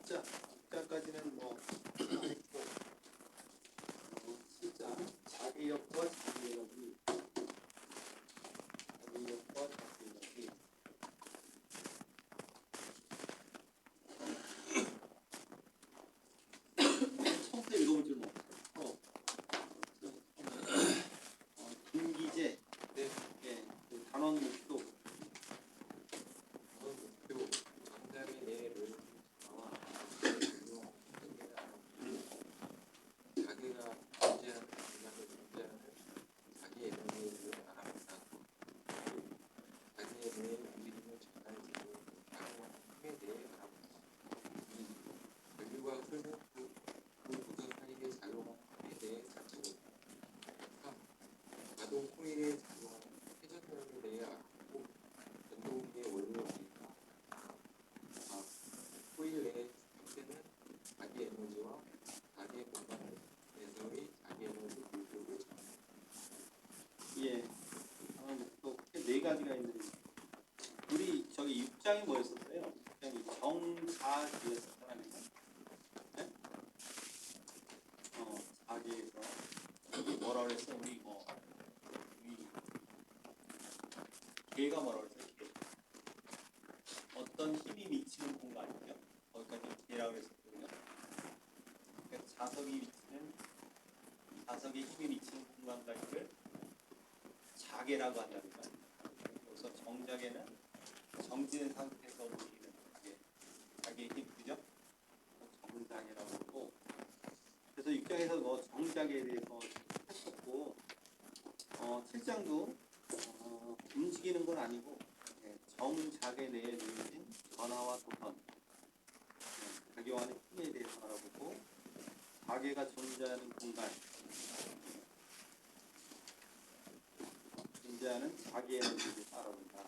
숫자까지는 뭐 했고, 숫자 자기력과 자기력이 처음부터 읽어볼 줄 몰랐어요. 분기제, 네, 예, 그 단원 목표. 정답의 내를 자기가 존재하는 공간을 존재하는 자기의 의미를 알아본다. 자기의 의미의 움직임을 전달해주고 작용하는 힘에 대해 알아본다. 전류가 흐르는 그 도전 사이에 작용하는 힘에 대해 살펴본다. 3. 가동 코일에 작용하는 회전력에 대해 알아보고 전동기의 원리를 알린다. 4. 코일 내의 상태는 자기 에너지와 자기의 공간에서의 자기 에너지 물질을 정한다. 예, 또 네 가지가 있는데 우리 저기 6장이 뭐였었어요? 6장이 정사기였었잖아요. 네? 사기에서 뭐라 그랬어? 우리 개가 뭐라 그랬어요? 개. 어떤 힘이 미치는 공간이죠? 거기까지 개라고 그랬었거든요. 그러니까 자석의 힘이 미치는 공간까지를 자계라고 한다는 거예요. 그래서 정자계는 정지는 상태에서 움직이는 자계의 힘, 그죠? 정자계라고 하고, 그래서 6장에서 뭐 정자계에 대해서 했었고, 7장도 움직이는 건 아니고 정자계 내에 놓여진 전하와 도선, 작용하는 힘에 대해서 알아보고, 자계가 존재하는 공간, 존재하는 자기 에너지를 알아본다.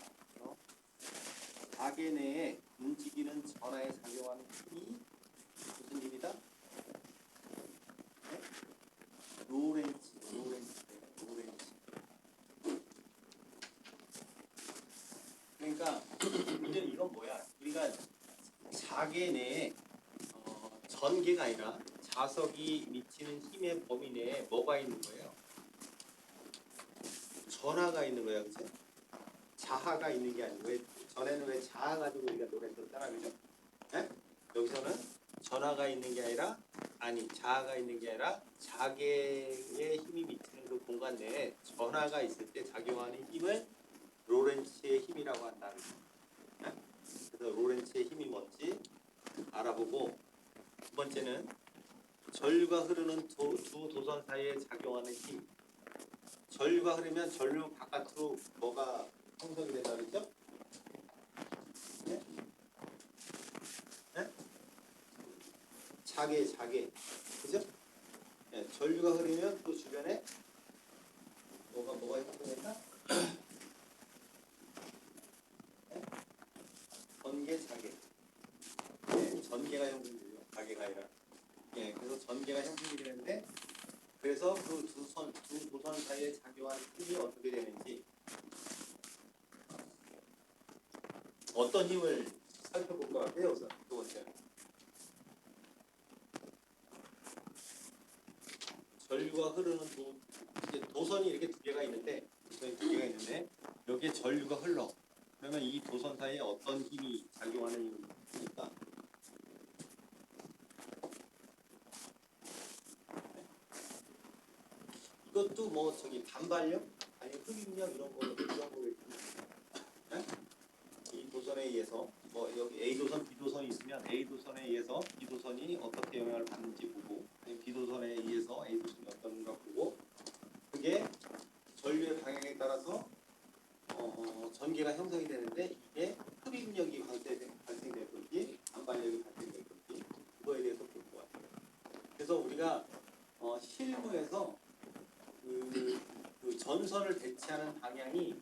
자계 내에 움직이는 전하에 작용하는 힘이 무슨 힘이다? 네? 로렌츠. 그러니까 이건 뭐야? 우리가 자계 내에 전계가 아니라 자석이 미치는 힘의 범위 내에 뭐가 있는 거예요? 전하가 있는 거야, 그치? 자하가 있는 게 아니고, 전에는 왜 자하 가지고 우리가 노래했었잖아, 그죠? 네? 여기서는 전하가 있는 게 아니라, 자하가 있는 게 아니라 자계의 힘이 미치는 그 공간 내에 전하가 있을 때 작용하는 힘을 로렌츠의 힘이라고 한다는 거예요. 네? 그래서 로렌츠의 힘이 뭔지 알아보고, 두 번째는 전류가 흐르는 두 도선 사이에 작용하는 힘. 전류가 흐르면 전류 바깥으로 뭐가 형성이 된다 그랬죠? 네? 네? 자계. 그죠? 네, 전류가 흐르면 또 주변에 뭐가 형성된다? 네? 자계. 네, 전계가 형성이 되죠. 자계가 아니라. 네, 그래서 전계가 형성이 되는데, 그래서 그 두 도선 사이에 작용하는 힘이 어떻게 되는지, 어떤 힘을 살펴볼 것 같아요, 우선 두 번째. 전류가 흐르는 도선이 이렇게 두 개가 있는데, 여기에 전류가 흘러. 그러면 이 도선 사이에 어떤 힘이 작용하는 힘일까? 이것도 뭐 반발력, 아니 흡입력 이런 거를 네? 이 도선에 의해서 여기 A 도선, B 도선이 있으면 A 도선에 의해서 B 도선이 어떻게 영향을 받는지 보고, B 도선에 의해서 A 도선이 어떤가 보고, 그게 전류의 방향에 따라서 전개가 형성이 되는데, 이게 흡입력이 발생될 건지 반발력이 발생될 건지 그거에 대해서 볼 것 같아요. 그래서 우리가 실무에서 그 전선을 대체하는 방향이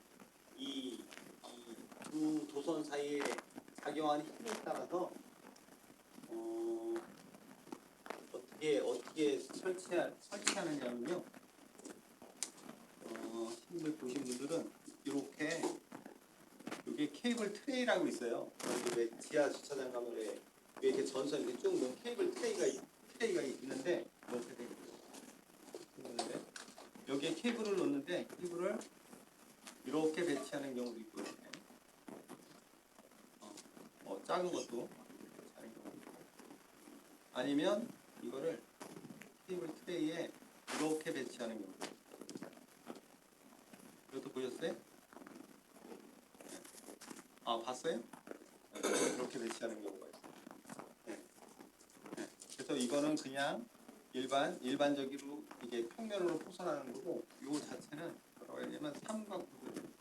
이 두 도선 사이에 작용하는 힘에 따라서 어떻게 설치하느냐면요. 실무에 보신 분들은 이렇게 여기 케이블 트레이라고 있어요. 왜 지하 주차장 가면 왜 이렇게 전선 이렇게 쭉 놓은 케이블 트레이가 있는데 이렇게 돼 있는데 여기에 케이블을 놓는데 케이블을 이렇게 배치하는 경우도 있고 이렇게. 작은 것도 배치하는 경우도 있고. 아니면 이거를 케이블 트레이에 이렇게 배치하는 경우도 있고. 이것도 보셨어요? 봤어요? 이렇게 배치하는 경우가 있어요. 네. 네. 그래서 이거는 그냥 일반적으로 이게 평면으로 포선하는 거고, 이 자체는 뭐라고 해야 되냐면 삼각포선.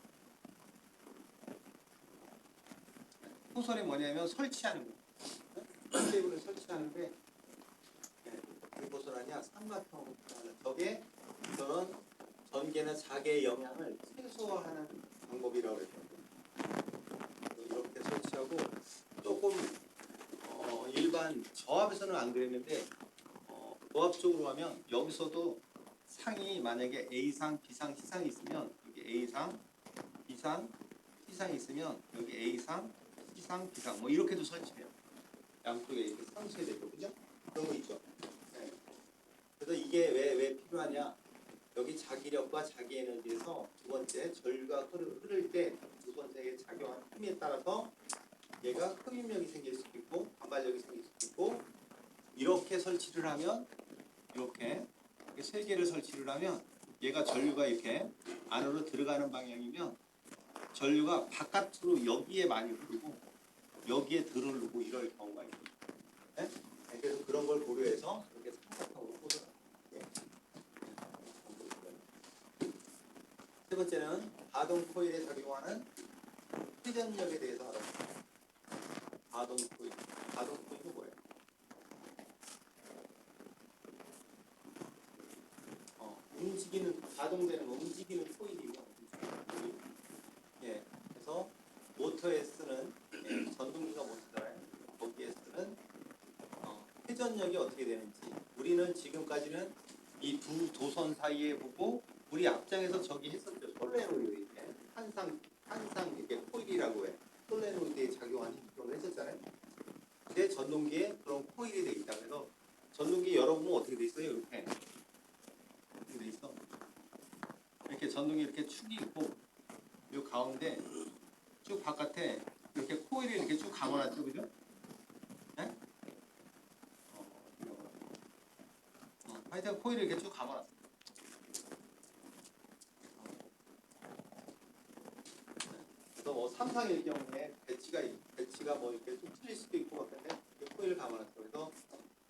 포선이 뭐냐면 설치하는 거. 케이블을 설치하는데 이 포선 아니야 삼각형으로 포선하는. 저게 저는 전개나 자개의 영향을 최소화하는 방법이라고 그랬거든요. 이렇게 설치하고 조금 일반 저압에서는 안 그랬는데 고압적으로 하면 여기서도 상이 만약에 A상, B상, C상이 있으면 여기 A상, B상, C상이 있으면 여기 A상, C상, B상 뭐 이렇게도 설치해요. 양쪽에 이렇게 상수해야 되고 그죠? 그런 거 있죠. 네. 그래서 이게 왜 필요하냐? 여기 자기력과 자기 에너지에서 두 번째 전류가 흐를 때 두 번째에 작용하는 힘에 따라서 얘가 흡입력이 생길 수도 있고 반발력이 생길 수도 있고 이렇게 설치를 하면 이렇게 세 개를 설치를 하면 얘가 전류가 이렇게 안으로 들어가는 방향이면 전류가 바깥으로 여기에 많이 흐르고 여기에 들어오고 이럴 경우가 있어요. 네? 그래서 그런 걸 고려해서 이렇게 삼각형으로 포선합니다. 세 번째는 가동 코일에 작용하는 회전력에 대해서 알아봅니다. 가동 코일은 뭐예요? 가동되는 거, 움직이는 코일이고, 예, 그래서 모터에 쓰는 전동기가 모터잖아요. 거기에 쓰는 회전력이 어떻게 되는지 우리는 지금까지는 이 두 도선 사이에 보고 우리 앞장에서 저기 했었죠. 솔레노이드 이렇게 한상 이렇게 코일이라고 해. 솔레노이드에 작용하는 그런 거 했었잖아요. 근데 전동기에 그런 코일이 돼 있다. 그래서 전동기 열어보면 어떻게 돼 있어요? 이렇게 돼 있어. 이렇게 전동기 이렇게 축이 있고 이 가운데 쭉 바깥에 이렇게 코일이 이렇게 쭉 감아놨죠, 그죠? 네? 하여튼 코일을 이렇게 쭉 감아놨어. 그래서 뭐 삼상일 경우에 배치가 뭐 이렇게 좀 틀릴 수도 있고 같은데 코일을 감아놨어. 그래서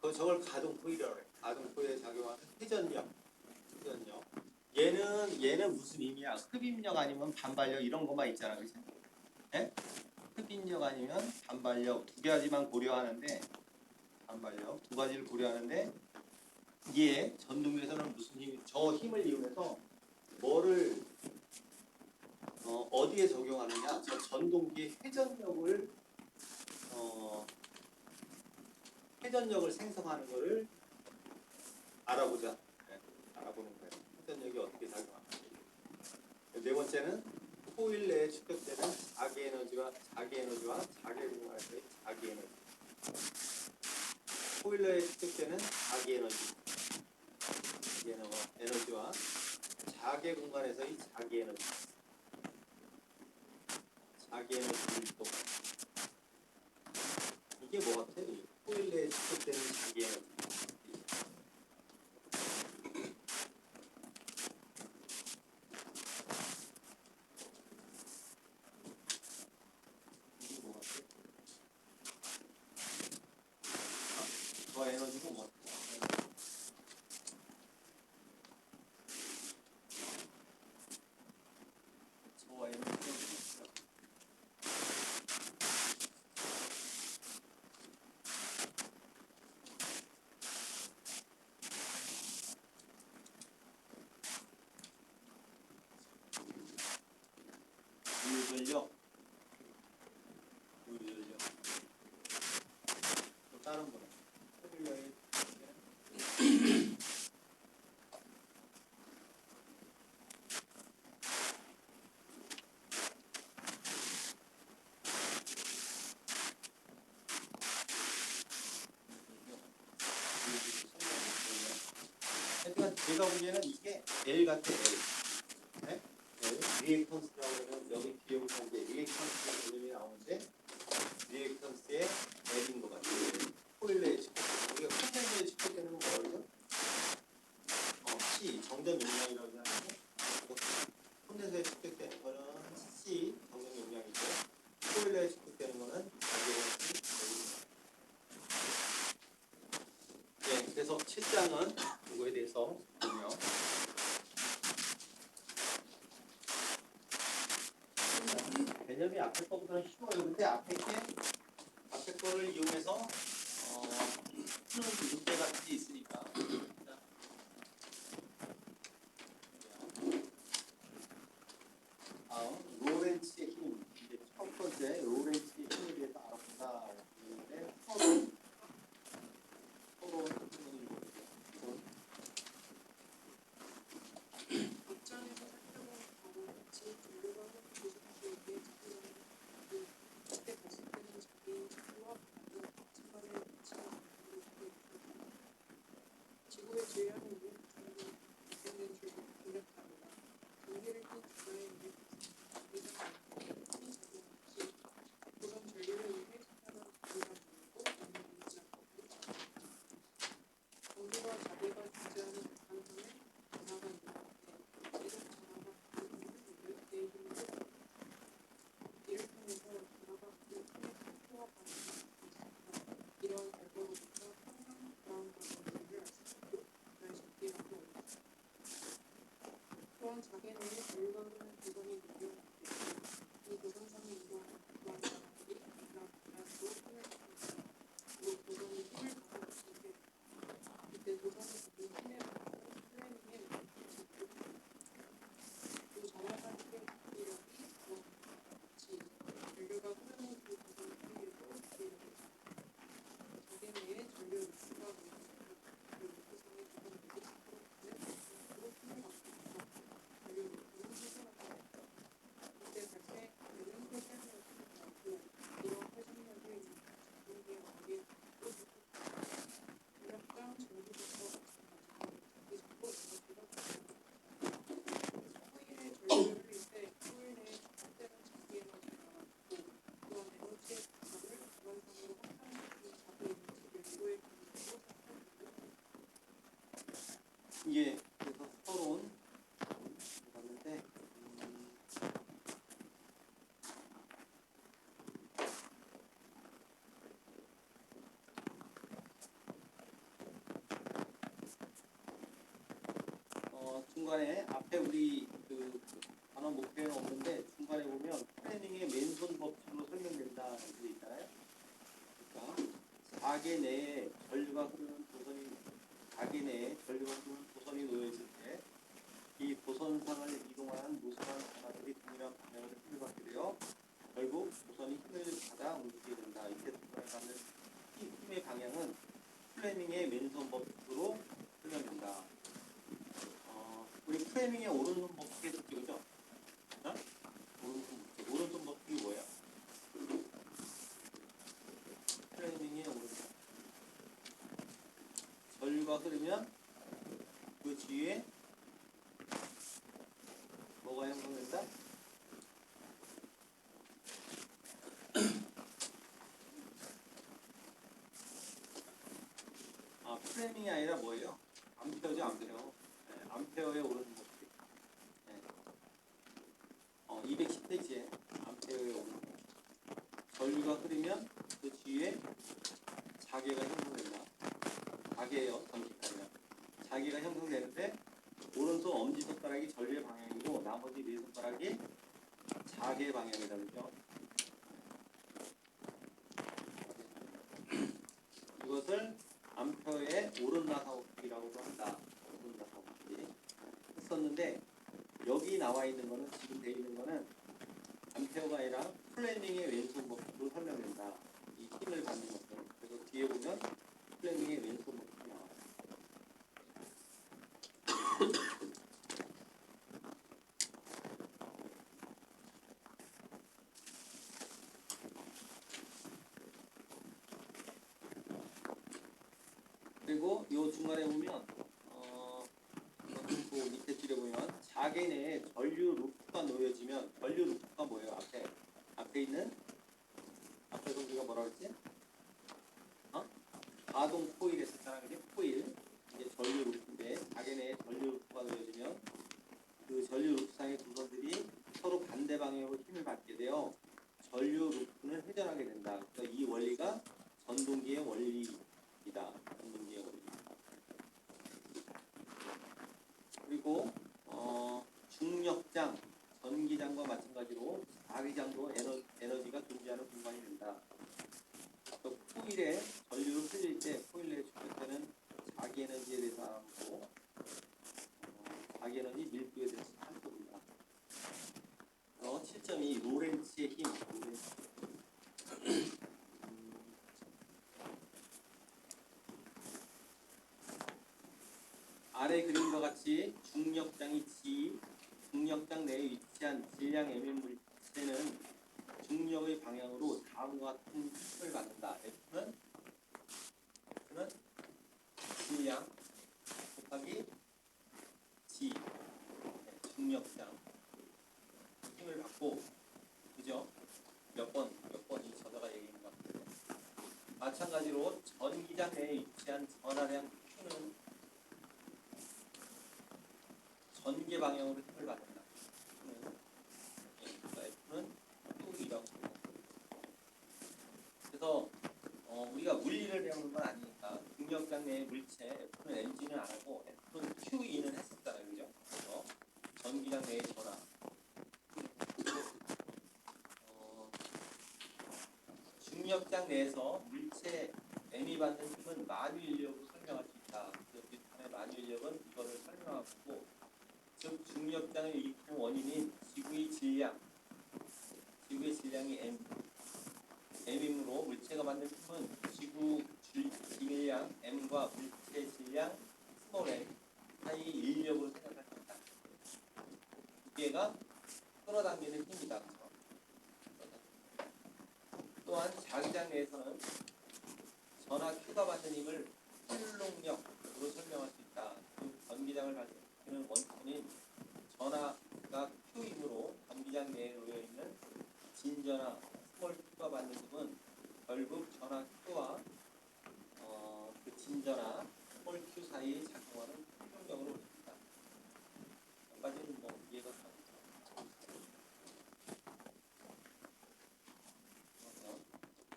저걸 가동 코일이라고 해. 가동 코일에 작용하는 회전력. 얘는 무슨 의미야? 흡입력 아니면 반발력 이런 것만 있잖아, 그렇지? 예? 흡입력 아니면 반발력 두 가지만 고려하는데 반발력 두 가지를 고려하는데 이게 전동기에서는 무슨 힘? 저 힘을 이용해서 뭐를 어디에 적용하느냐? 저 전동기의 회전력을 생성하는 것을 알아보자. 네, 알아보는 거예요. 회전력이 어떻게 작용하는지. 네 번째는 코일 내에 축적되는 자기 에너지와 자기 공간에서의 자기 에너지. 코일 내에 축적되는 자기 에너지와 자기 공간에서의 자기 에너지. 자기 에너지 또 이게 뭐 같아? 코일 내에 축적되는 자기 에너지. 이게 뭐 같아? 저 에너지가 뭐? 저 에너지가 뭐? 유전력. 또 다른 거는 코일러의 제가 보기에는 이게 L 같아, L. 네? L. 리액턴스라고 하면 여기 뒤에 보면 이제 리액턴스라는 개념이 나오는데 리액턴스의 L인 것 같아요. 코일에 집착되는 우리가 콘덴서에 집착되는 건 뭐라고 그러죠? C, 정전 용량이라고 하는데 콘덴서에 집착되는 거는 C, 정전 용량이고 코일에 집착되는 거는 가계원수 L입니다. 네, 그래서 7장은 이거에 대해서 보며 개념이 앞에 거보다는 쉬워요. 근데 앞에 거를 이용해서 푸는 문제 같은 게 있으니까. 로렌츠의 힘. 이제 첫 번째 로렌츠의 힘에 대해서 알아본다. 했는데 서로 앞장에서 살펴본 바로 같이 분류가 교수님에게 그때 봤을 때는 자기의 지구와 다른 집안의 위치가 지구의 질량을 위해 발생된 줄로 분류합니다. 전기를 띤 주변에 있는 자기가 힘이 작용 없이 우선 전류를 위해 사용한 전기가 모이고 있지 않고 전기와 자기가 존재하는 방향에 변화가 있는 이를 통해서 변화가 그 힘의 속도와 반응이 있습니다. 이러한 결과로부터 평형 불안 과정을 알 수 있고 변화시키라고 합니다. 또한 자기 내에 전류가 흐르는 도선이 누려 이 도선상에 이동하는 불안 과정들이 변화로 힘을 받습니다. 그리고 도선이 힘을 받았을 때 이때 도선이 받은 힘의 반응은 플래닝의 그 정확한 기력이 같이 전류가 흐르는 그 부분 사이에도 기력이 자기 내에 전류 루프가 모여있고 그 루프상의 부분들이 서로 가는 방향으로 힘을 받습니다. 전류 루프는 회전합니다. 이때 발생되는 회전력이 나오고 이런 회전력에 있는 전기의 어디에 또 전력장 전기부터 마찬가지로 자기 전부 에너지가 발생합니다. 코일의 전류를 흘릴 때 코일 내에 축적되는 자기 에너지가 많고 또한 에너지의 분산을 주관상으로 확장시키는 자기 에너지 밸류의 개념으로 설명합니다. 이게 그래서 서론 봤는데 중간에 앞에 우리 그 단어 목표에는 없는데 중간에 보면 플래닝의 맨손 법칙으로 설명된다 이게 있잖아요. 그러니까 가게 내에 전류가 흐르는 도선이 가게 내에 전류가 흐르는 도선이 놓여 있을 때 이 도선상을 이동하는 노선한 하나들이 동일한 방향으로 힘을 받게 되어 결국 도선이 힘을 받아 움직이게 된다. 이때 도선을 받는 이 힘의 방향은 플래닝의 맨손 법칙으로 설명된다. 우리 프레밍의 오른손 법칙에 그죠? 오른손 법칙이 뭐예요? 프레밍의 오른손. 전류가 흐르면 그 뒤에 뭐가 형성된다? 프레밍이 아니라 뭐예요? 암페어죠, 암페어. 네, 암페어의 오른손 법칙. 네. 210페이지에 암페어의 오른손 법칙. 전류가 흐르면 그 뒤에 자계가 형성된다. 자계예요, 정식이 아니라. 자계가 형성되는데 오른손 엄지손가락이 전류의 방향이고 나머지 네 손가락이 자계 방향이다, 그죠? 이것을 암페어의 오른나사법칙이라고도 한다. 오른나사법칙 했었는데 여기 나와 있는 거는 지금 돼 있는 거는 암페어가 아니라 플래닝의 왼손 법칙으로 설명된다. 이 힘을 받는 것들. 그래서 뒤에 보면 플래닝의 왼손 법칙이 나와요. 그리고 요 중간에 보면 법칙에 보면 자개 내에 전류 루프가 놓여지면 전류 루프가 뭐예요? 앞에 있는 앞에 우리가 뭐라 그랬지? 가동 코일에 썼잖아, 그지? 코일 이게 전류 루프인데 자개 내에 전류 루프가 놓여지면 그 전류 루프상의 구선들이 서로 반대 방향으로 힘을 받게 되어 전류 루프는 회전하게 된다. 그러니까 이 원리가 전동기의 원리이다. 전동기의 원리. 그리고 중력장, 전기장과 마찬가지로 자기장도 에너지가 존재하는 공간이 된다. 또 코일에 전류를 흘릴 때 코일 내 축적되는 자기 에너지에 대해서 알아보고 자기 에너지 밀도에 대해서 살펴본다. 그래서 7.2 로렌츠의 힘. 아래 그림과 같이 중력장 내에 위치한 질량 M인 물체는 중력의 방향으로 다음과 같은 힘을 받는다. F는 질량 곱하기 G, 중력장 힘을 받고, 그죠? 몇 번이 저자가 얘기한 것 같아요. 마찬가지로 전기장 내에 위치한 전하량 Q는 전개 방향으로 힘을 받는다. F는 Q이라고. 그래서 우리가 물리를 배우는 건 아니니까 중력장 내의 물체 F는 Mg는 안 하고 F는 QE는 했었잖아요, 그죠? 그래서 전기장 내의 전하. 중력장 내에서 물체 M이 받는 힘은 만유 인력으로 설명할 수 있다. 그래서 뒷판의 만유 인력은 이거를 설명하고, 즉 중력장을 일으키는 원인인 지구의 질량이 M이므로 물체가 받는 힘은 지구 질량 M과 물체 질량 스몰 m 사이 인력으로 생각할 수 있다. 두 개가 끌어당기는 힘이다. 또한 자기장 내에서는 전하 Q가 받는 힘을 쿨롱력으로 설명할 수 있다. 즉 전기장을 발생시키는 원천인 전하가 Q이므로 전기장 내에 놓여 있는 진전하 스몰 Q가 받는 힘은 결국 전하 Q와 그 진전하 스몰 Q 사이에 작용하는 쿨롱력으로 보입니다. 여기까지는 뭐 이해가 가죠.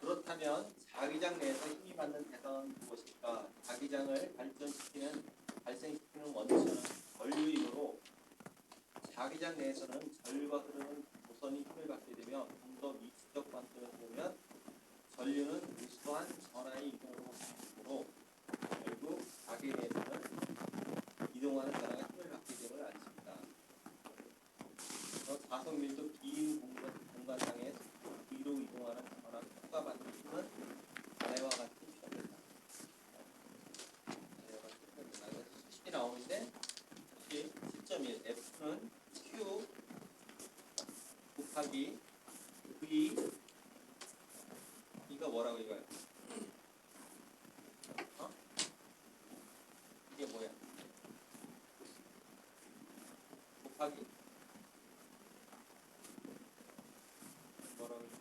그렇다면 자기장 내에서 힘이 받는 대상은 무엇일까? 자기장을 발생시키는 원천은 전류이므로 자기장 내에서는 전류가 흐르는 도선이 힘을 받게 되며 좀 더 미시적 관점에서 보면 전류는 우수한 전하의 이동으로 바뀌므로 결국 자기 내에서는 이동하는 전하가 힘을 받게 됨을 알 수 있다. 그래서 자석밀도 긴 공간상에 위로 이동하는 전하 Q가 받는 힘은 아래와 같은 표현이다. 수식이 나오는데 수식 10.1 F는 Q 곱하기 V, 이거 뭐라고 이거야? 이게 뭐야? 곱하기 뭐라고 이거?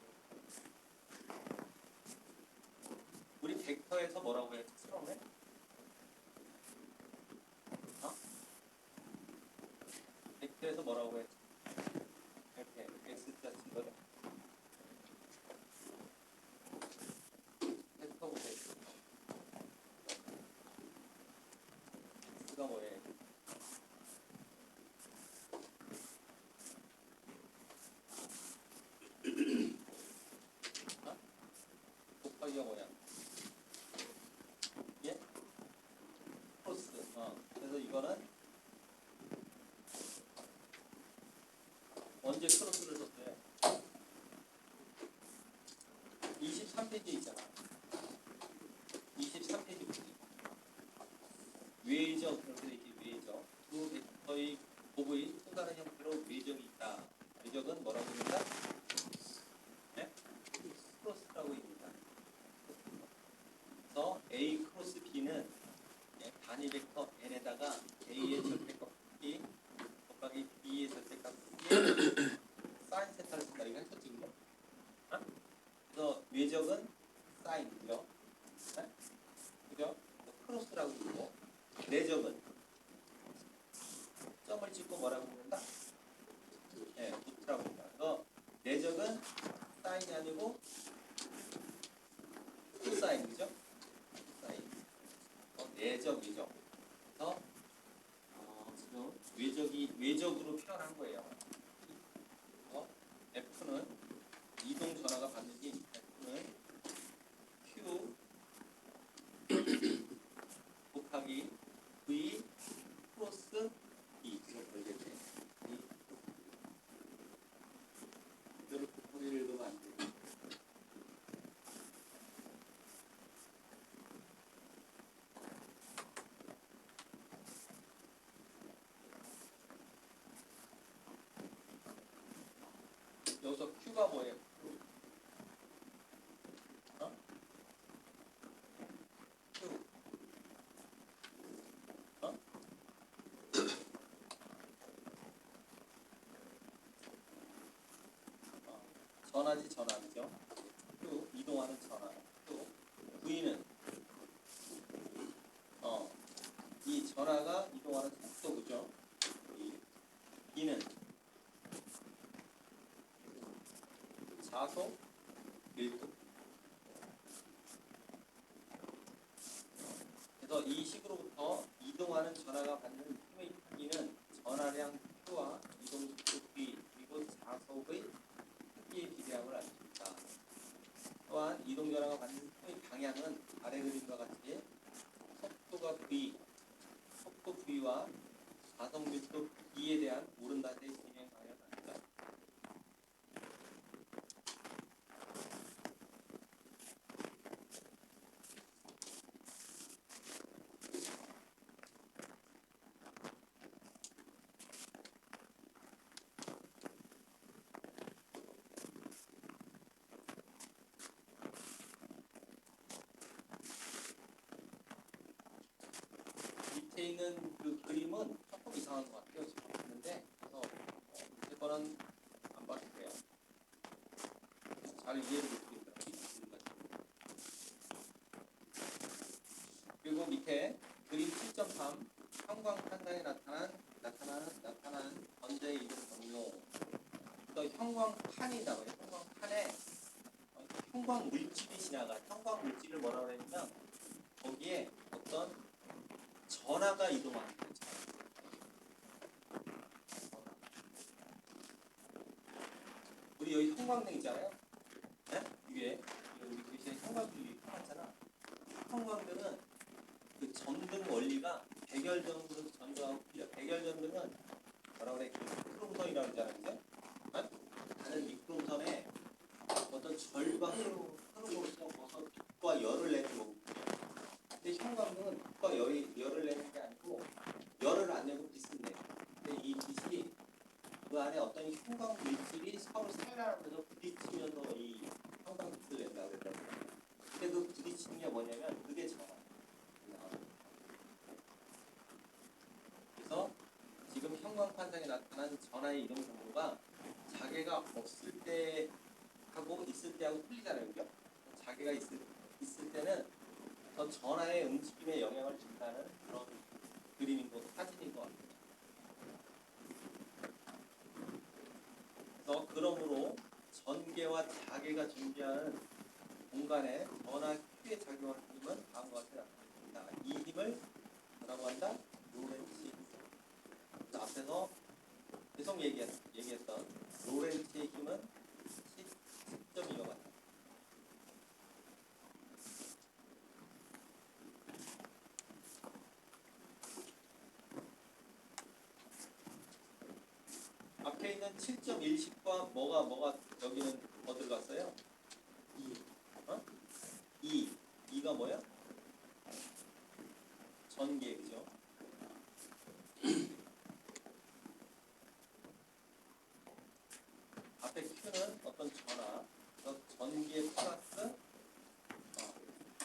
우리 벡터에서 뭐라고 했지? 처음에? 벡터에서 뭐라고 했지? 이렇게 X자 찍어요. 벡터 보세요. X가 뭐예요? 곱하기가 뭐야? 예? 크로스. 그래서 이거는 언제 크로스를 썼어요? 23페이지에 있잖아. 23페이지 보세요. 외적, 그렇게 되어 있지. 외적. 두 벡터의 곱의 통달한 형태로 외적이 있다. 외적은 뭐라고 합니까? 네? 크로스라고 합니다. 그래서 A 크로스 B는 단위 벡터 n에다가 A의 절대값 이 외적은 사인, 그죠? 네? 그죠? 크로스라고 부르고, 내적은 점을 찍고 뭐라고 부른다? 네, 루트라고 부른다. 그래서 내적은 사인이 아니고 코사인, 그죠? 코사인. 내적이죠. 그래서 지금 외적으로 표현한 거예요. F는 이동 전화가 반드시 F는 Q 곱하기 V 플러스 E 이거 걸겠네. 이거를 곱하기를 넣으면 안 돼. 여기서 Q가 뭐예요? Q. 전화지 전화죠. Q 이동하는 전화. Q. V는 이 전화가 이동하는 속도, 그죠? E는 자속 밀도. 그래서 이 식으로부터 이동하는 전화가 받는 힘의 크기는 전화량 Q와 이동 속도 V 그리고 자속의 크기의 비례함을 알 수 있다. 또한 이동 전화가 받는 힘의 방향은 아래 그림과 같이 속도가 V, 속도 V와 자속 밀도 B에 대한 오른다세의 진행 방향을 알다. 밑에 있는 그 그림은 조금 이상한 것 같아요. 지금 봤는데 그래서 이거는 안 봐도 돼요. 잘 이해를 못하겠더라고요. 그리고 밑에 그림 7.3 형광 판단에 나타나는 전자의 이동 경로. 또 형광판이 나와요. 형광판에 형광 물질이 지나가. 형광 물질을 뭐라고 했냐면 거기에 어떤 전하가 이동하는 거죠. 우리 여기 형광등 있잖아요. 네? 위에 우리 교실에 형광등이 켜놨잖아. 형광등은 그 전등 원리가 백열전등 전등하고 틀려. 백열전등은 뭐라 그래? 미크롬선이라고 하잖아요. 그죠? 네? 다른 미크롬선에 어떤 절과 흐름으로써 벗어 빛과 열을 내는 거고. 근데 형광등은 빛과 열을 내는 게 아니고 열을 안 내고 빛을 내요. 근데 이 빛이 그 안에 어떤 형광 물질이 서로 산란하면서 부딪히면서 이 형광빛을 낸다고 그랬거든요. 근데 그 부딪히는 게 뭐냐면 그게 전화. 그래서 지금 형광판상에 나타난 전하의 이동 경로가 자개가 없을 때 하고 있을 때하고 틀리잖아요. 그죠? 자개가 있을 때는 더 전하의 움직임에 영향을 준다는 그런 그림인 것, 사진인 것 같아요. 그래서 그러므로 전개와 자개가 존재하는 공간에 전하 Q의 작용하는 힘은 다음과 같이 나타납니다. 이 힘을 뭐라고 한다? 로렌츠의 힘. 앞에서 계속 얘기했던 로렌츠의 힘은 10.2가 맞다. 앞에 있는 7.1식과 뭐가 여기는 뭐 들어갔어요? 2가 뭐야? 전개, 그죠? 앞에 Q는 어떤 전화, 전개 플러스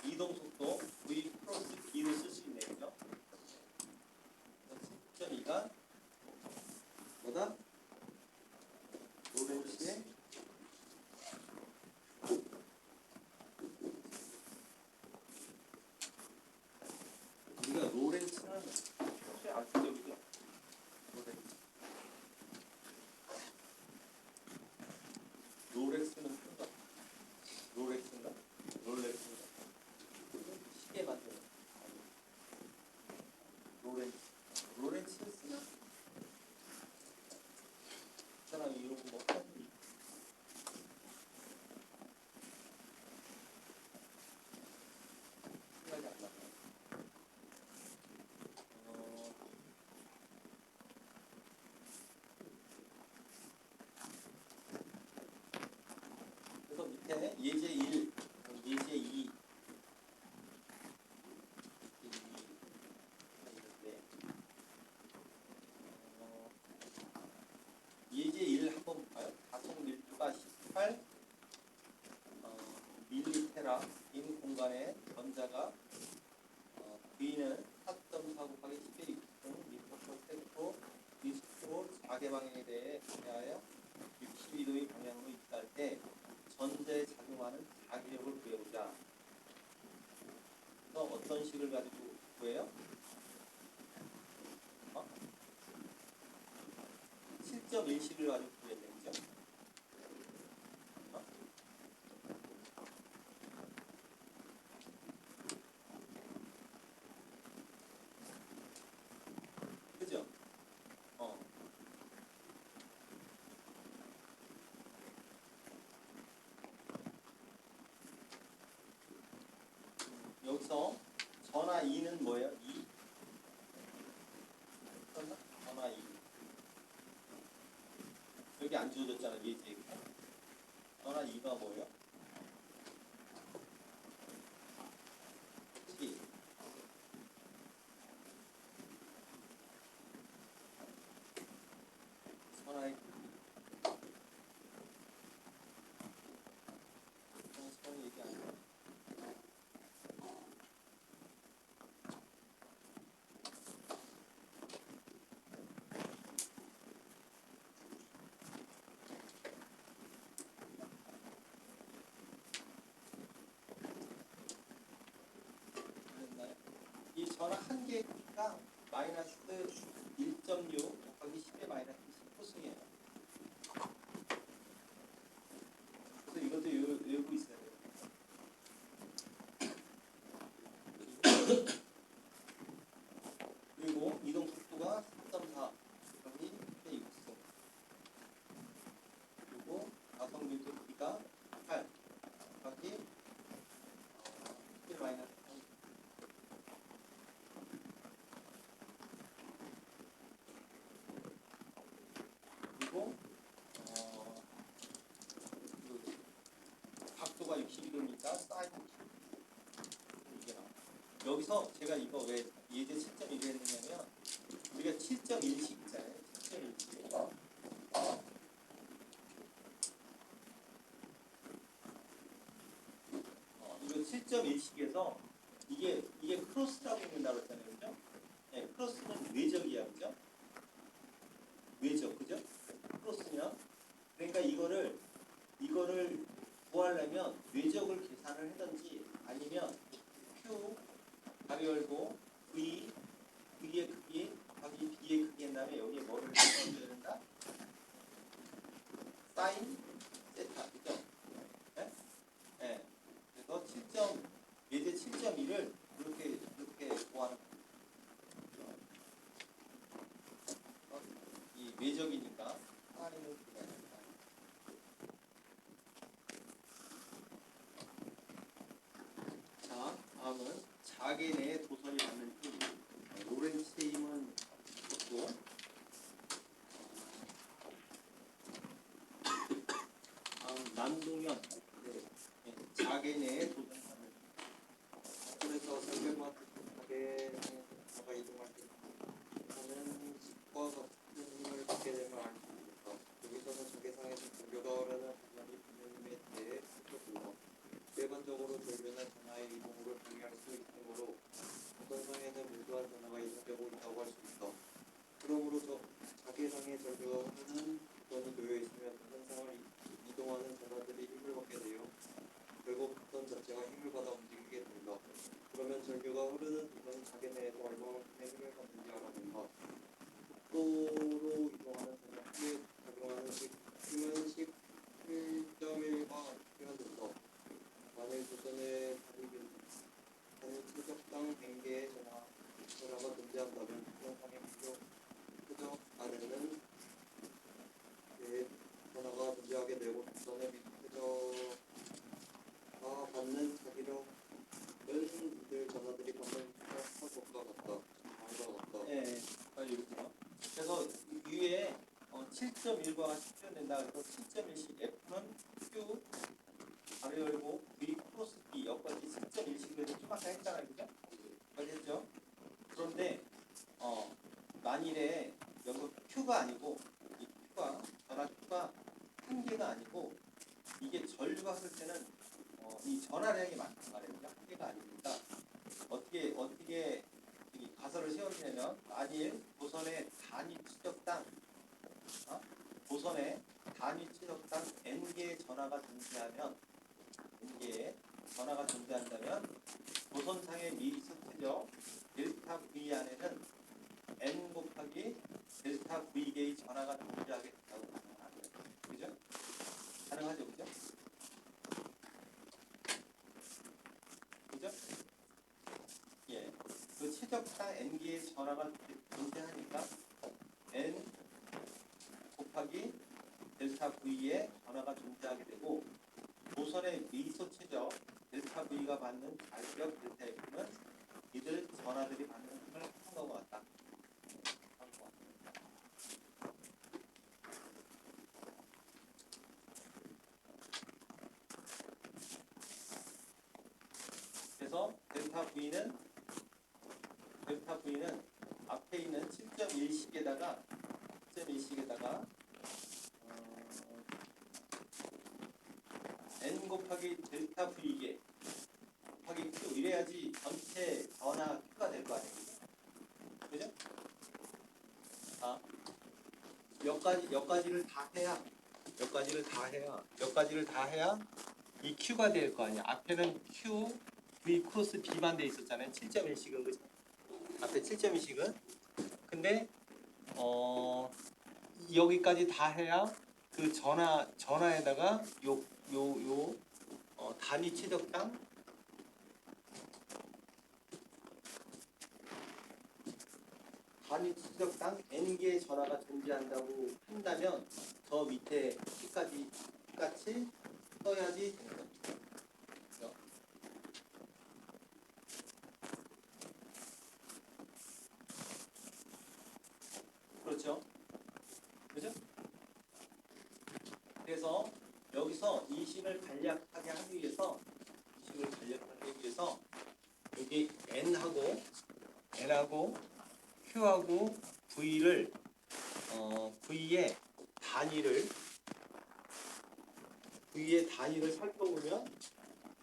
이동 속도 V 플러스 B를 쓸 수 있네요, 그죠? 7.2가 뭐다? 로렌츠의 해라. 인 공간에 전자가 V는 4.4 곱하기 10의 6분 미터 퍼 세코 이 속도로 자개 방향에 대하여 62도의 방향으로 있을 때 전자에 작용하는 자기력을 구해보자. 그래서 어떤 식을 가지고 구해요? 7.1식을 가지고 구했네, 그죠? 그죠? 여기서 전화 2는 뭐예요? 2? 전화 2. 여기 안 주어졌잖아, 예제. 전화 2가 뭐예요? 7. 전화의 전화 얘기 안 해요. 이 전화 한 개가 마이너스 1.6 곱하기 10의 마이너스 10코승이에요. 그래서 이것도 외우고 있어야 돼요. 그리고 이동 속도가 4.4 곱하기 10의 6승. 그리고 가속 밀도 B가 8 곱하기 10의 마이너스 3. 그리고 각도가 62도니까 사인 이게 나와요. 여기서 제가 이거 왜 예제 7.1을 했느냐면 우리가 7.1식 있잖아요. 7.1식. 이거 7.1식에서 이게 크로스라고 있는다고 했잖아요. 그죠? 네, 크로스는 외적이야. 그죠? 외적. 그죠? 크로스면 그러니까 이거를 구하려면 외적을 계산을 하든지 아니면 Q 가로 열고 V의 크기 곱하기 B의 크기 한 다음에 여기에 뭐를 넣어줘야 된다? 사인 세타. 그죠? 네? 네. 그래서 예제 7.1을 이렇게 구하는 거예요. 이 외적이니까 사인을 구해야 된다. 자, 다음은 자개 내에 도선이 받는 힘. 로렌츠의 힘은 없고 다음 남동현. 자개 내에 도선이 받는 힘. 그래서 설계와 비슷하게 전자가 이동할 때 하는 식과 같은 힘을 받게 되면 알 수 있다. 여기서는 전개상에서 전교가 흐르는 전압이 받는 힘에 대해 살펴보고 일반적으로 전류는 전하의 이동으로 방해할 수 있으므로 도선상에는 무수한 전하가 이동되고 있다고 할 수 있다. 그러므로 자개상의 전류가 흐르는 도선이 놓여 있으면 도선상을 이동하는 전하들이 힘을 받게 되어 결국 도선 자체가 힘을 받아 움직이게 된다. 그러면 전류가 흐르는 도선 자개 내에서 얼마만큼의 힘을 받는지 알아본다. 속도로 이동하는 전하에 작용하는 힘은 11.1과 같으면 된다. 만일 도선의 단위 최적당 100개의 전하가 존재한다면 도선상의 표적 안에는 전하가 존재하게 되고 도선의 미표적 받는 자기력은 이들 전하들이 받는 것과 같다. 다음과 같다. 네, 빨리 읽을게요. 그래서 위에 7.1과 같이 표현된다. 그래서 7.1식 F는 Q 가로 열고 V 크로스 B 여기까지 7.1식을 좀 아까 했잖아요. 그죠? 여기까지 했죠? 그런데 만일에 여기 Q가 아니고 이 전화 Q가 한 개가 아니고 이게 전류가 흐를 때는 이 이 전화량이 많단 말이에요. 한 개가 아니니까 어떻게 이 가설을 세우냐면 만일 보선의 단위 치적당 보선의 단위 치적당 n 개의 전화가 존재하면 n개의 전화가 존재한다면 보선상의 미리석 최적 델타 v 안에는 n 곱하기 델타 v 개의 전화가 존재하게 된다고 가정하는 거예요. 그죠? 가능하죠, 그죠? 그죠? 예. 그 최적당 n 개의 전화가 존재하니까 n 곱하기 델타 v의 전화가 존재하게 되고 보선의 미소 최적 델타 v가 받는 발격 델타 f는 이들 전화들이 받는 힘을 한 것과 같다. 그래서 델타 V는 앞에 있는 7.1식에다가 n 곱하기 델타 V개 곱하기 Q 이래야지 전체 전화 Q가 될 거 아니에요. 그죠? 몇 가지를 다 해야 이 Q가 될 거 아니야. 앞에는 Q, V 크로스 B만 돼 있었잖아요. 7.1식은 그죠? 앞에 7.1식은 근데 여기까지 다 해야 그 전화에다가 단위 최적당 n 개의 전화가 존재한다고 한다면 저 밑에 T까지 똑같이 써야지 되는 겁니다. 그렇죠? 그죠? 그래서 여기서 이 식을 간략하게 하기 위해서 여기 n하고 q하고 v를 v의 단위를 살펴보면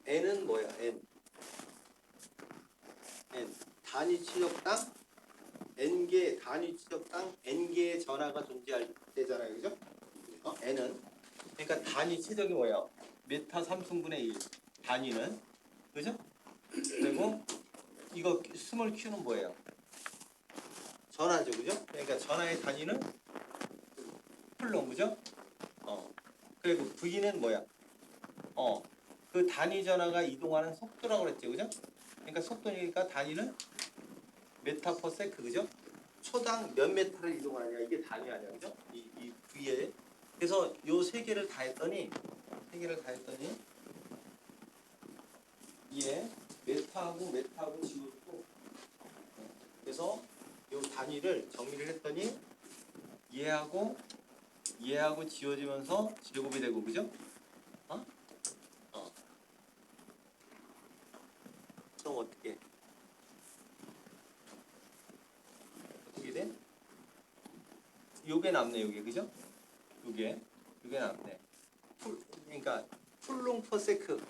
n은 뭐야? n 단위 치적당 단위 치적당 n개의 전화가 존재할 때잖아요. 그죠? n은 그러니까 단위 치적이 뭐야? 메타 3승분의 1 단위는 그죠? 그리고 이거 스몰 q는 뭐예요? 전화죠. 그죠? 그러니까 전화의 단위는 쿨롱 그죠? 그리고 v는 뭐야? 그 단위 전화가 이동하는 속도라고 그랬죠. 그죠? 그러니까 속도니까 단위는 메타 퍼 세크 그죠? 초당 몇 메타를 이동하느냐 이게 단위 아니야. 그죠? 이 v에 그래서 요 세 개를 다 했더니 이에 메타하고 지워주고 그래서 요 단위를 정리를 했더니 얘하고 지워지면서 제곱이 되고 그죠? 그럼 어떻게 돼? 요게 남네 요게 그죠? 요게 남네. 그러니까 쿨롱 퍼 세크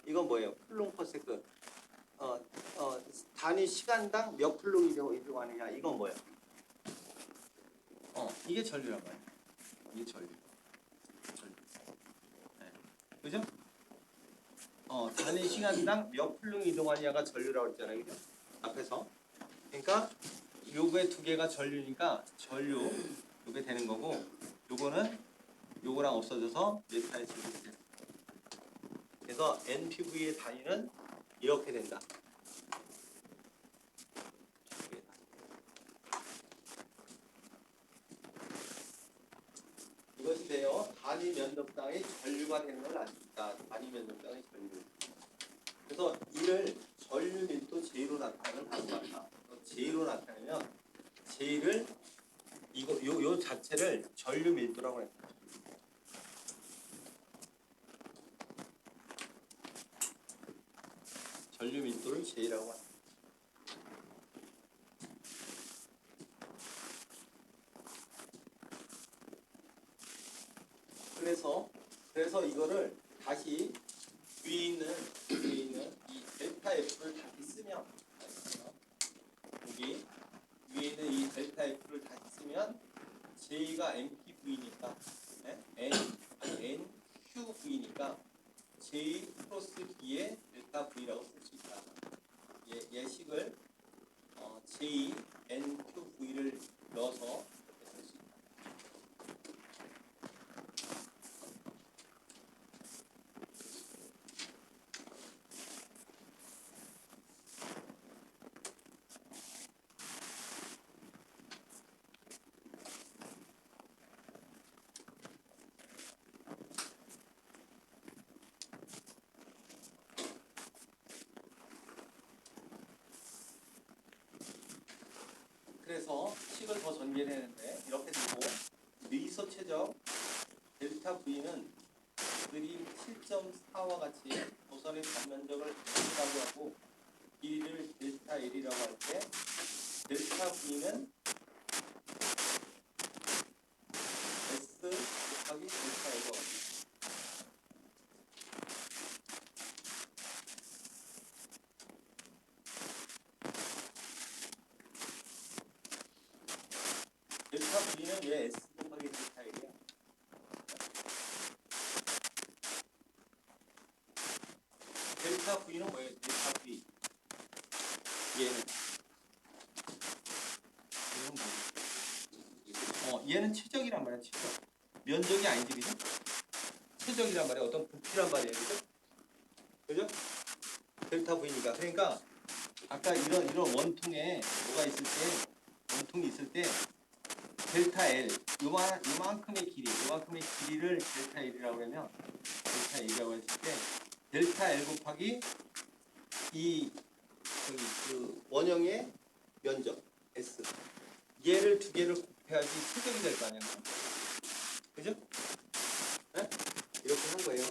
이건 뭐예요? 쿨롱 퍼 세크 단위 시간당 몇 쿨롱 이동하느냐 이건 뭐예요? 이게 전류란 말이에요. 이게 전류. 네. 그죠? 단위 시간당 몇 쿨롱 이동하느냐가 전류라고 했잖아요. 그죠? 앞에서. 그러니까 요게 두 개가 전류니까 전류 요게 되는 거고 요거는 요거랑 없어져서 메타의 제곱이 되는 거예요. 그래서 NPV의 단위는 이렇게 된다. 이것이 돼요. 단위 면적당의 전류가 되는 걸 아십니다. 단위 면적당의 전류. 그래서 이를 전류 밀도 J로 나타내는 다음과 같다. J로 나타내면 J를 요 자체를 전류 밀도라고 합니다. 전류 밀도를 J라고 합니다. 그래서 이거를 다시 위에 있는 J가 NPV니까 NQV니까 J 크로스 B의 델타 V라고 쓸 수 있다. 예식을 J NQV를 넣어서 이렇게 쓸 수 있다. 그래서 식을 더 전개되는데 이렇게 되고 미소 최적 델타 V는 그림 7.4와 같이 도선의 단면적을 X라고 하고 길이를 델타 L이라고 할 때 델타 V는 S 곱하기 델타 L과 같습니다. 델타 V는 왜 S 곱하기 델타 L이야? 델타 V는 뭐예요? 델타 V. 얘는 얘는 최적이란 말이야. 최적. 면적이 아니지, 그죠? 최적이란 말이야. 어떤 부피란 말이야, 그죠? 그죠? 델타 V니까. 그러니까 아까 이런 원통에 뭐가 있을 때 원통이 있을 때 델타 L 요만큼의 길이를 델타 L이라고 하면 델타 L이라고 했을 때 델타 L 곱하기 이 저기 그 원형의 면적 S 얘를 두 개를 곱해야지 최적이 될 거 아니야, 그죠? 네? 이렇게 한 거예요.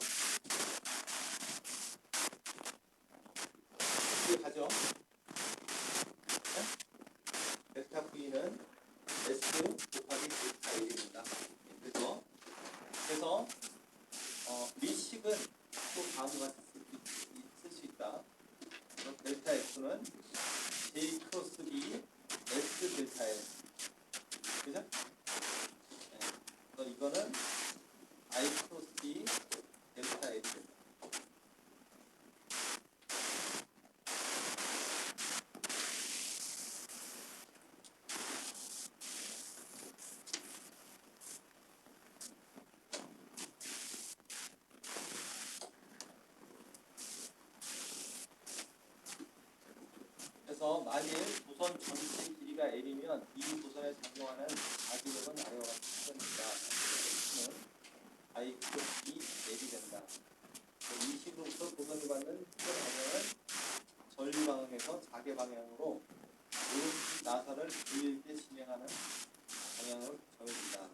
이게 가죠. 네? 델타 V는 S 곱하기 델타 L입니다. 그래서 미식은 또 다음과 같이 쓸 수 있다. 델타 F는 J 크로스 B S 델타 L. 그죠? 네. 그래서 이거는 I 크로스 B 델타 L 됩니다. 그래서 만일 도선 전체 길이가 L이면 이 도선에 작용하는 가지력은 아래와 같이 표현된다. X는 I 크로스 B L이 된다. 이 식으로부터 도선이 받는 특별 방향은 전류 방향에서 자개 방향으로 오른쪽 나사를 길게 진행하는 방향으로 정해진다.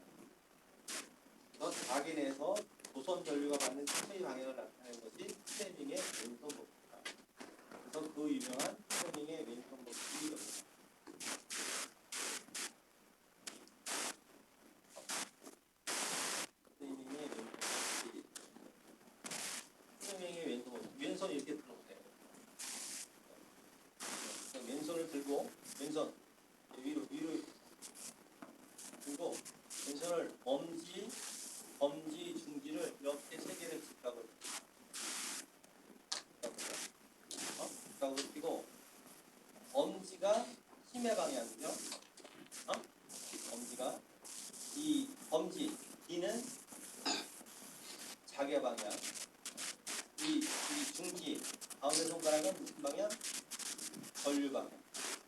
그래서 자개 내에서 도선 전류가 받는 특별 방향을 나타내는 것이 스테밍의 왼손 법입니다. 그래서 그 유명한 스테밍의 왼손 법칙이 스테밍의 왼손 법칙. 왼손 이렇게 들어보세요. 왼손을 들고 왼손 위로 들고 왼손을 엄지, 중지를 이렇게 세 개를 직각으로 펴고 엄지가 힘의 방향이죠. 엄지가 이 엄지 D는 자개 방향. 이 중지 가운데 손가락은 무슨 방향? 전류 방향.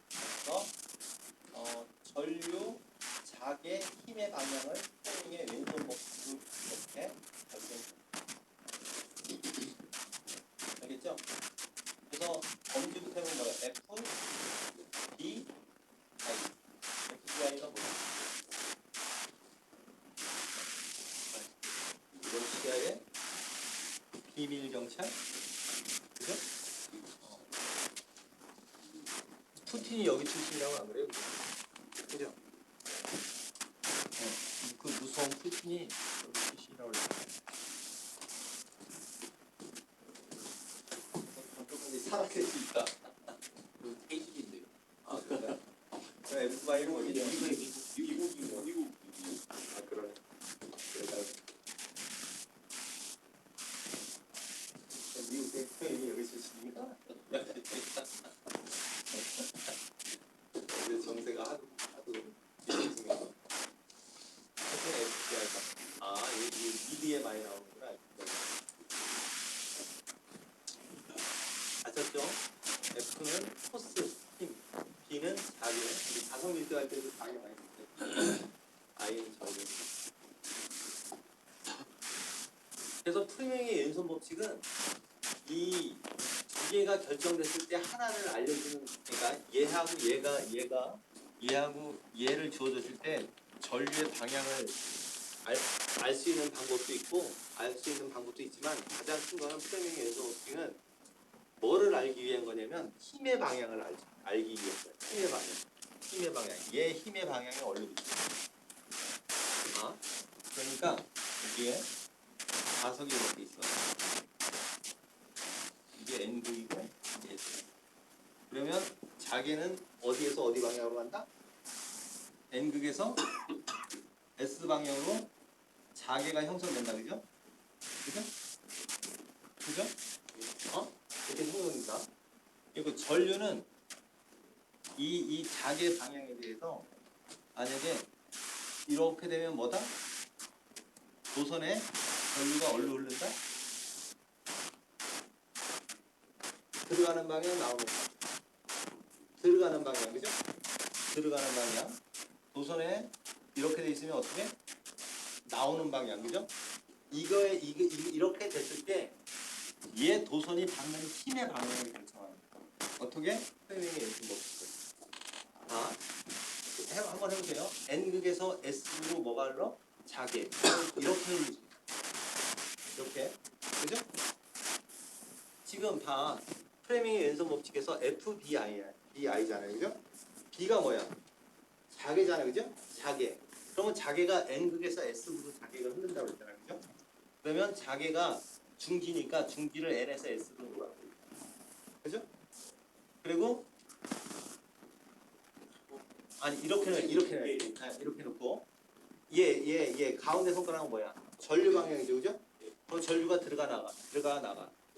그래서 전류 자개 힘의 방향을 스테링의 왼손 목으로 이렇게 결정합니다. 알겠죠? 그래서 엄지부터 해보면 뭐야? F, D, I. FDI가 뭐야? 러시아의 비밀 경찰? 그죠? 푸틴이 여기 출신이라고 안 그래요? 그죠? 그 무서운 푸틴이 여기 출신이라고 그래요. 살아갈 수 있다. 그 케이집인데요. 아, 그래요? FBI는 뭐지? 미국이고. 포스 힘. B는 자기. 자성 밀도 할 때도 방해 많이 했어요. I는 전류. 그래서 프레밍의 연선 법칙은 이 두 개가 결정됐을 때 하나를 알려주는, 그러니까 얘하고 얘를 주어졌을 때 전류의 방향을 알 수 있는 방법도 있고 알 수 있는 방법도 있지만 가장 큰 거는 프레밍의 연선 법칙은 뭐를 알기 위한 거냐면 힘의 방향을 알기 위해서. 힘의 방향. 얘 힘의 방향이 어디로 있어? 그러니까 이게 자석이 이렇게 있어. 이게 N극이고 이게 S. 그러면 자개는 어디에서 어디 방향으로 간다? N극에서 S 방향으로 자개가 형성된다, 그죠? 그죠? 이렇게 형성된다. 그리고 전류는 이 자개 방향에 대해서 만약에 이렇게 되면 뭐다? 도선에 전류가 어디로 흐른다? 들어가는 방향, 나오는 방향. 들어가는 방향, 그죠? 들어가는 방향. 도선에 이렇게 돼 있으면 어떻게? 나오는 방향, 그죠? 이렇게 됐을 때 얘 도선이 받는 힘의 방향을 결정합니다. 어떻게? 프레밍의 연습 법칙을. 한번 해보세요. N극에서 S로 뭐가 흘러? 자개. 이렇게 흘리죠. 이렇게. 그죠? 지금 다 프레밍의 연선 법칙에서 FBI잖아요. 그죠? B가 뭐야? 자개잖아요. 그죠? 자개. 그러면 자개가 N극에서 S극으로 자개가 흐른다고 했잖아요. 그죠? 그러면 자개가 중기니까 중기를 N에서 S로 놓으라고. 그죠? 그리고 아니 이렇게 놓고 얘 가운데 손가락은 뭐야? 전류 방향이죠. 그죠? 그럼 전류가 들어가 나가.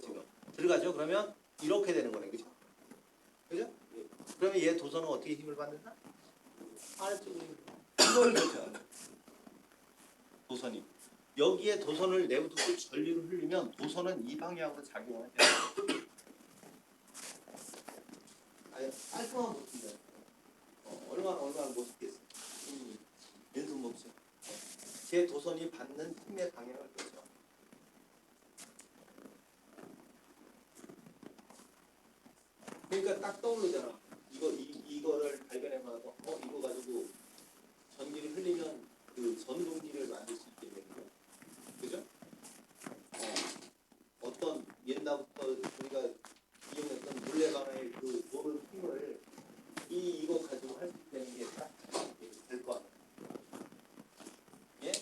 지금 들어가죠. 그러면 이렇게 되는 거네. 그죠? 그죠? 그러면 얘 도선은 어떻게 힘을 받는다? 아래쪽으로 이걸 보죠. 도선이 여기에 도선을 내부두고 전류를 흘리면 도선은 이 방향으로 작용을 해요. 아니 깔끔한 법칙이야. 얼마나 멋있겠어. 연습 법칙. 제 도선이 받는 힘의 방향을 보죠. 그러니까 딱 떠오르잖아. 이거를 발견해봐도 이거 가지고 전기를 흘리면 그 전동기를 만들 수 있겠네요. 그죠? 어떤 옛날부터 우리가 이용했던 물레방아의 그 도는 힘을 이거 가지고 할 수 있다는 게 딱 될 것 같아요. 예?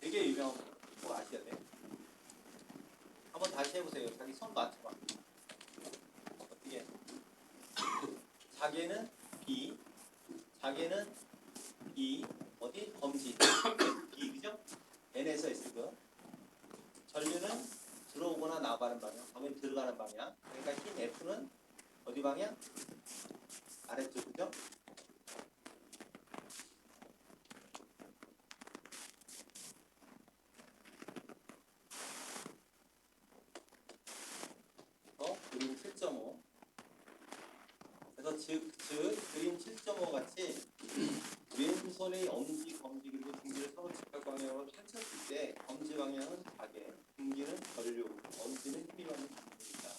되게 유명한 거. 꼭 아셔야 돼. 한번 다시 해보세요. 자기 손 맞춰봐. 어떻게? 자개는 B, 자개는 B, 어디? 검지. B, 그죠? N에서 S고. 전류는 들어오거나 나가는 방향, 그러면 들어가는 방향. 그러니까 힘 F는 어디 방향? 아래쪽, 그죠? 그림 7.5. 그래서 즉 그림 7.5 같이 왼손의 엄지, 검지 그리고 중지를 서로 직각 방향으로 펼쳤을 때 검지 방향은 자개, 중지는 전류, 엄지는 힘이 받는 방향입니다.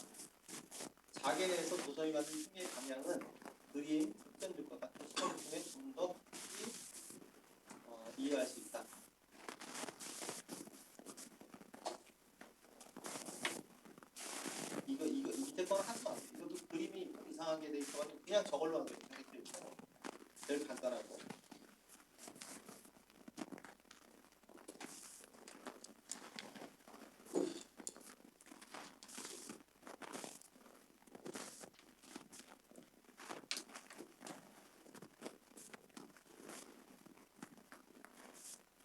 자개 내에서 도선이 받는 힘의 방향은 그림 측정줄과 같은 수학을 통해 좀 더 깊이 이해할 수 있다. 이거 밑에 거는 하지 마세요. 이것도 그림이 이상하게 돼 있어가지고 그냥 저걸로 하세요. 제일 간단하고.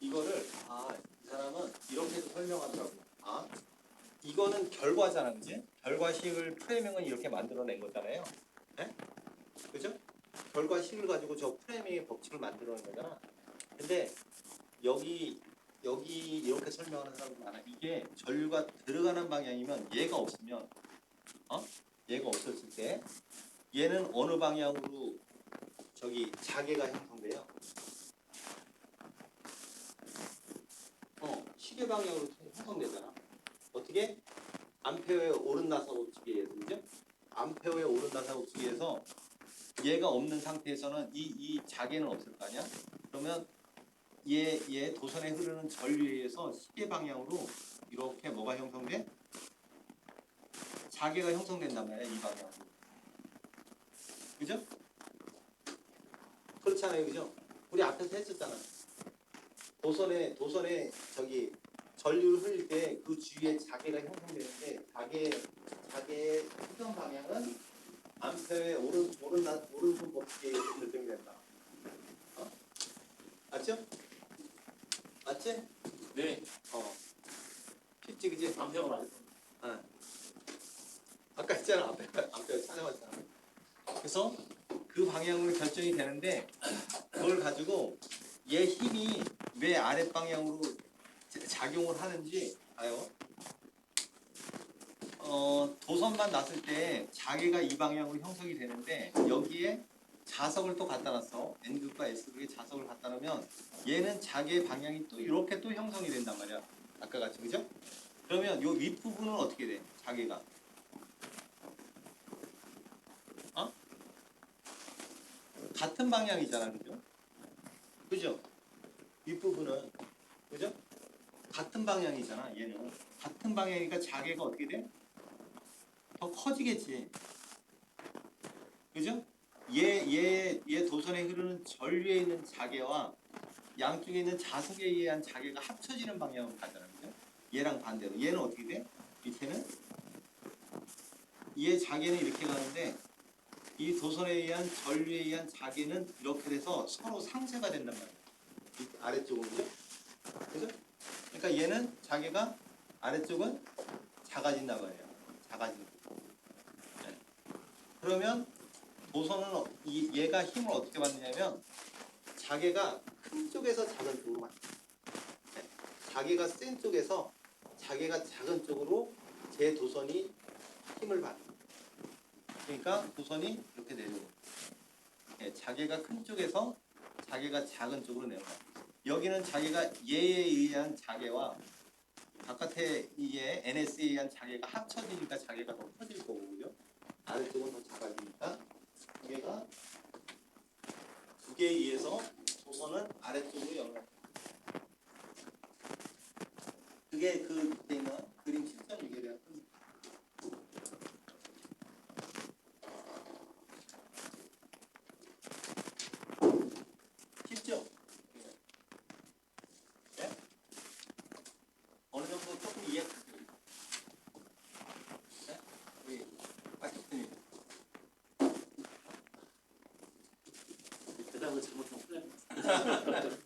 이거를 이 사람은 이렇게도 설명하더라고. 이거는 결과잖아, 그지? 결과식을 프레밍은 이렇게 만들어낸 거잖아요. 네? 그죠? 결과식을 가지고 저 프레밍의 법칙을 만들어낸 거잖아. 근데 여기 이렇게 설명하는 사람도 많아. 이게 전류가 들어가는 방향이면 얘가 없으면 얘가 없었을 때 얘는 어느 방향으로 저기 자개가 형성돼요? 시계 방향으로 형성되잖아. 어떻게? 암페어의 오른 나사 법칙에 의해서, 그죠? 암페어의 오른 나사 법칙에 의해서 얘가 없는 상태에서는 이 자개는 없을 거 아니야? 그러면 얘 도선에 흐르는 전류에 의해서 시계 방향으로 이렇게 뭐가 형성돼? 자개가 형성된단 말이야, 이 방향으로. 그죠? 그렇잖아요, 그죠? 우리 앞에서 했었잖아. 도선에 저기 전류를 흘릴 때 그 주위에 자개가 형성되는데 자개의 수평 방향은 암페어의 오른손 법칙에 의해서 결정된다. 맞죠? 맞지? 네. 쉽지, 그지? 암페어 맞았어. 아까 했잖아, 앞에 찾아봤잖아. 그래서 그 방향으로 결정이 되는데 그걸 가지고 얘 힘이 왜 아랫 방향으로 작용을 하는지 알아요? 도선만 놨을 때 자개가 이 방향으로 형성이 되는데 여기에 자석을 또 갖다 놨어. N극과 S극에 자석을 갖다 놓으면 얘는 자개의 방향이 또 이렇게 또 형성이 된단 말이야. 아까 같이, 그죠? 그러면 요 윗부분은 어떻게 돼? 자개가 같은 방향이잖아, 그죠? 그죠? 윗부분은, 그죠? 같은 방향이잖아, 얘는. 같은 방향이니까 자개가 어떻게 돼? 더 커지겠지. 그죠? 얘 도선에 흐르는 전류에 있는 자개와 양쪽에 있는 자석에 의한 자개가 합쳐지는 방향으로 가잖아, 그죠? 얘랑 반대로. 얘는 어떻게 돼? 밑에는? 얘 자개는 이렇게 가는데 이 도선에 의한 전류에 의한 자개는 이렇게 돼서 서로 상쇄가 된단 말이야. 이 아래쪽은, 그죠? 그죠? 그러니까 얘는 자개가 아래쪽은 작아진단 말이야. 작아진다. 네. 그러면 도선은 얘가 힘을 어떻게 받느냐면 자개가 큰 쪽에서 작은 쪽으로 받는 거야. 네. 자개가 센 쪽에서 자개가 작은 쪽으로 제 도선이 힘을 받는 거야. 그러니까 도선이 이렇게 내려오는 거야. 네. 자개가 큰 쪽에서 자개가 작은 쪽으로 내려가. 여기는 자개가 얘에 의한 자개와 바깥에 이게 NS에 의한 자개가 합쳐지니까 자개가 더 커질 거고, 그죠? 아래쪽은 더 작아지니까 무게가 두 개에 의해서 도선은 아래쪽으로 연결. 그게 그 밑에 있는 그림 7.6에 대한 뜻. 쉽죠? 네? 어느 정도 조금 이해했어요. 네? 우리 파이터님. 대답을 잘못하면 큰일 납니다.